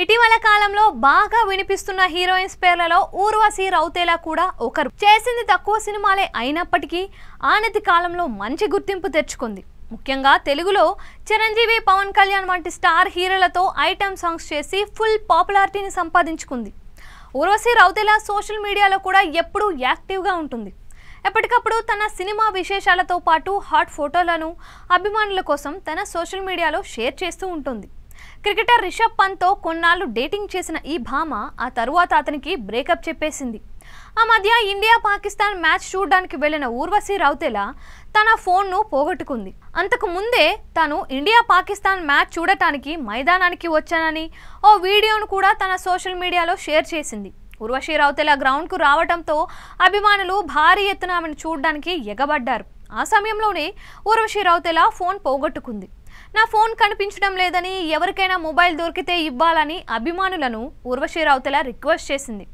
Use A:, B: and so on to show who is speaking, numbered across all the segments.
A: ఇటీవల కాలంలో బాగా వినిపిస్తున్న హీరోయిన్స్ పేర్లలో ఊర్వశి రౌతేలా కూడా ఒకరు. చేసింది తక్కువ సినిమాలే అయినప్పటికీ ఆనతి కాలంలో మంచి గుర్తింపు తెచ్చుకుంది. ముఖ్యంగా తెలుగులో చిరంజీవి, పవన్ కళ్యాణ్ వంటి స్టార్ హీరోలతో ఐటమ్ సాంగ్స్ చేసి ఫుల్ పాపులారిటీని సంపాదించుకుంది. ఊర్వశి రౌతేలా సోషల్ మీడియాలో కూడా ఎప్పుడూ యాక్టివ్గా ఉంటుంది. ఎప్పటికప్పుడు తన సినిమా విశేషాలతో పాటు హాట్ ఫోటోలను అభిమానుల కోసం తన సోషల్ మీడియాలో షేర్ చేస్తూ ఉంటుంది. క్రికెటర్ రిషబ్ పంత్తో కొన్నాళ్ళు డేటింగ్ చేసిన ఈ భామ ఆ తరువాత అతనికి బ్రేకప్ చెప్పేసింది. ఆ మధ్య ఇండియా పాకిస్తాన్ మ్యాచ్ చూడడానికి వెళ్లిన ఊర్వశి రౌతేలా తన ఫోన్ను పోగొట్టుకుంది. అంతకు ముందే తాను ఇండియా పాకిస్తాన్ మ్యాచ్ చూడటానికి మైదానానికి వచ్చానని ఓ వీడియోను కూడా తన సోషల్ మీడియాలో షేర్ చేసింది. ఊర్వశి రౌతేలా గ్రౌండ్కు రావడంతో అభిమానులు భారీ ఎత్తున ఆమెను చూడడానికి ఎగబడ్డారు. ఆ సమయంలోనే ఊర్వశి రౌతేలా ఫోన్ పోగొట్టుకుంది. నా ఫోన్ కనిపించడం లేదని, ఎవరికైనా మొబైల్ దొరికితే ఇవ్వాలని అభిమానులను ఊర్వశి రౌతేలా రిక్వెస్ట్ చేసింది.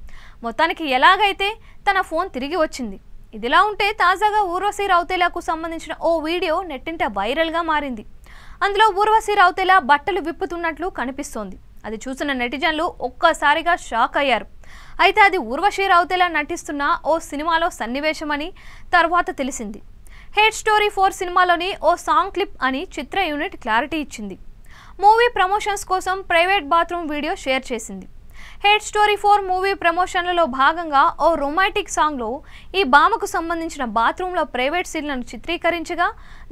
A: మొత్తానికి ఎలాగైతే తన ఫోన్ తిరిగి వచ్చింది. ఇదిలా ఉంటే తాజాగా ఊర్వశి రౌతేలాకు సంబంధించిన ఓ వీడియో నెట్టింట వైరల్గా మారింది. అందులో ఊర్వశి రౌతేలా బట్టలు విప్పుతున్నట్లు కనిపిస్తోంది. అది చూసిన నెటిజన్లు ఒక్కసారిగా షాక్ అయ్యారు. అయితే అది ఊర్వశి రౌతేలా నటిస్తున్న ఓ సినిమాలో సన్నివేశమని తర్వాత తెలిసింది. హేట్ స్టోరీ 4 సినిమాలోని ఓ సాంగ్ క్లిప్ అని చిత్ర యూనిట్ క్లారిటీ ఇచ్చింది. మూవీ ప్రమోషన్స్ కోసం ప్రైవేట్ బాత్రూమ్ వీడియో షేర్ చేసింది. హేట్ స్టోరీ 4 మూవీ ప్రమోషన్లలో భాగంగా ఓ రొమాంటిక్ సాంగ్లో ఈ భామకు సంబంధించిన బాత్రూంలో ప్రైవేట్ సీన్లను చిత్రీకరించగా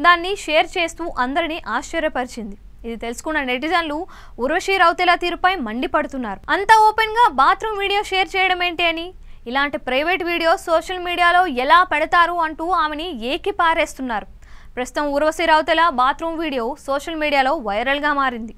A: దాన్ని షేర్ చేస్తూ అందరినీ ఆశ్చర్యపరిచింది. ఇది తెలుసుకున్న నెటిజన్లు ఊర్వశి రౌతేలా తీరుపై మండిపడుతున్నారు. అంత ఓపెన్గా బాత్రూమ్ వీడియో షేర్ చేయడం ఏంటి అని, ఇలాంటి ప్రైవేట్ వీడియో సోషల్ మీడియాలో ఎలా పెడతారు అంటూ ఆమెని ఏకి పారేస్తున్నారు. ప్రస్తుతం Urvashi Rautela bathroom video social మీడియాలో వైరల్గా మారింది.